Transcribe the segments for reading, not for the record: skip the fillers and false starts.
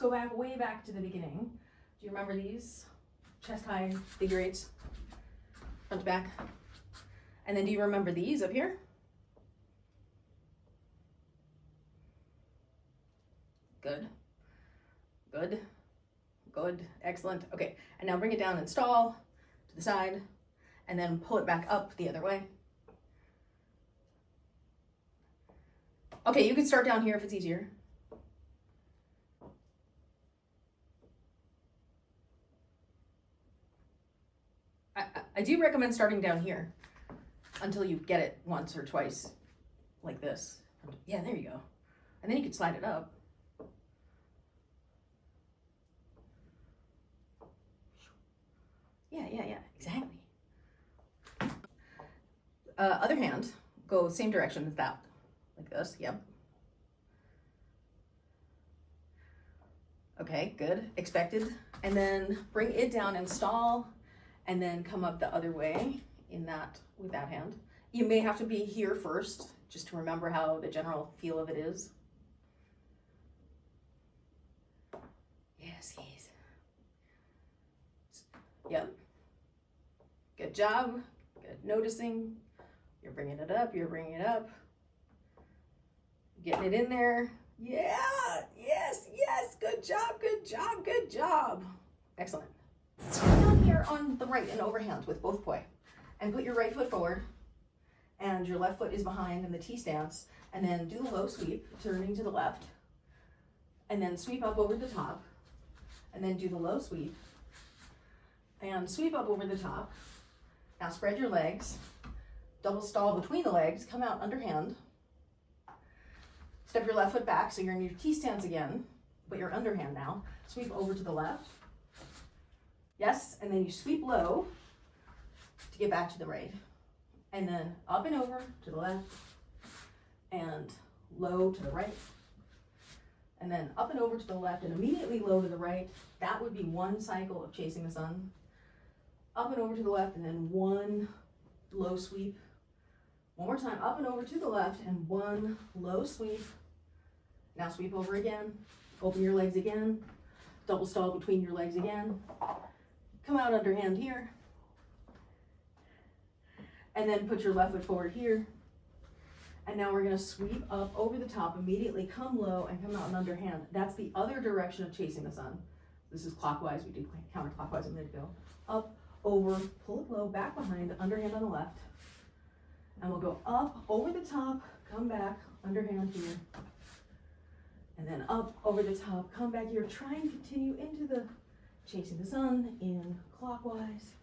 go back, way back to the beginning. Do you remember these? Chest high figure eights, front to back. And then do you remember these up here? Good, good, good, excellent. Okay, and now bring it down and stall to the side, and then pull it back up the other way. Okay, you can start down here if it's easier. I do recommend starting down here until you get it once or twice, like this. Yeah, there you go. And then you can slide it up. Yeah, exactly. Other hand, go same direction as that, like this, yep. Okay, good, expected. And then bring it down and stall, and then come up the other way in that, with that hand. You may have to be here first, just to remember how the general feel of it is. Yes. Yep. Good job. Good noticing. You're bringing it up. You're bringing it up. Getting it in there. Yeah. Yes. Good job. Good job. Good job. Excellent. Down here on the right and overhand with both poi. And put your right foot forward. And your left foot is behind in the T stance. And then do the low sweep, turning to the left. And then sweep up over the top. And then do the low sweep. And sweep up over the top. Now spread your legs. Double stall between the legs. Come out underhand. Step your left foot back so you're in your T stance again, but you're underhand now. Sweep over to the left. Yes, and then you sweep low to get back to the right. And then up and over to the left and low to the right. And then up and over to the left and immediately low to the right. That would be one cycle of chasing the sun. Up and over to the left and then one low sweep. One more time, up and over to the left and one low sweep. Now sweep over again, open your legs again, double stall between your legs again. Come out underhand here. And then put your left foot forward here. And now we're gonna sweep up over the top, immediately come low and come out and underhand. That's the other direction of chasing the sun. This is clockwise, we did counterclockwise a minute ago. Up, over, pull it low, back behind, underhand on the left. And we'll go up, over the top, come back, underhand here. And then up, over the top, come back here. Try and continue into the chasing the sun in clockwise.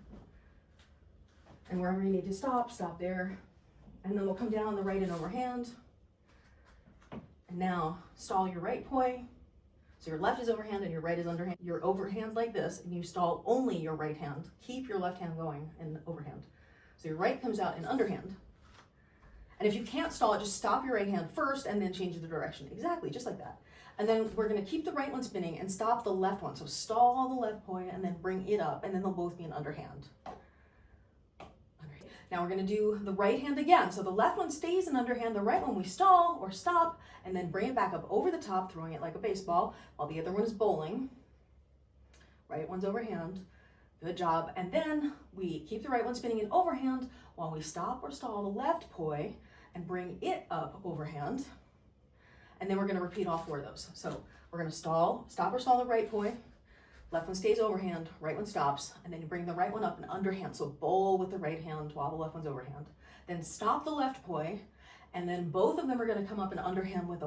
And wherever you need to stop, stop there. And then we'll come down on the right and overhand. And now stall your right poi. So your left is overhand and your right is underhand. You're overhand like this and you stall only your right hand. Keep your left hand going in overhand. So your right comes out in underhand. And if you can't stall it, just stop your right hand first and then change the direction. Exactly, just like that. And then we're gonna keep the right one spinning and stop the left one. So stall the left poi and then bring it up and then they'll both be in underhand. Now we're gonna do the right hand again. So the left one stays in underhand, the right one we stall or stop and then bring it back up over the top, throwing it like a baseball, while the other one is bowling. Right one's overhand, good job. And then we keep the right one spinning in overhand while we stop or stall the left poi and bring it up overhand. And then we're gonna repeat all four of those. So we're gonna stop or stall the right poi, left one stays overhand, right one stops, and then you bring the right one up and underhand. So bowl with the right hand while the left one's overhand. Then stop the left poi, and then both of them are gonna come up and underhand with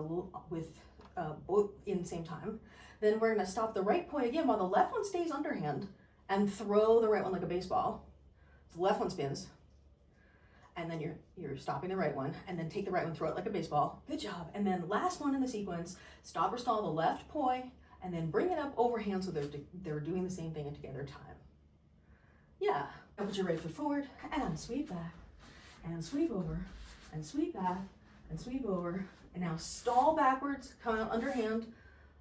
both in the same time. Then we're gonna stop the right poi again while the left one stays underhand and throw the right one like a baseball. So the left one spins, and then you're stopping the right one, and then take the right one, throw it like a baseball. Good job. And then last one in the sequence, stop or stall the left poi, and then bring it up overhand so they're doing the same thing in together time. Yeah. Now put your right foot forward and sweep back and sweep over and sweep back and sweep over. And now stall backwards, come out underhand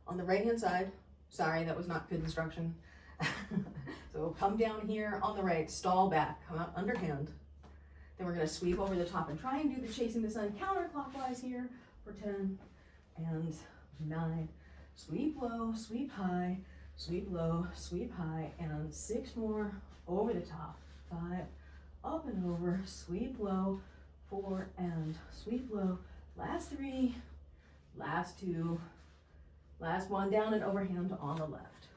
on the right hand side. Sorry, that was not good instruction. So come down here on the right, stall back, come out underhand. Then we're gonna sweep over the top and try and do the chasing the sun counterclockwise here for 10 and 9, sweep low, sweep high, sweep low, sweep high, and 6 more over the top. 5, up and over, sweep low, 4, and sweep low. Last 3, last 2, last 1, down and overhand on the left.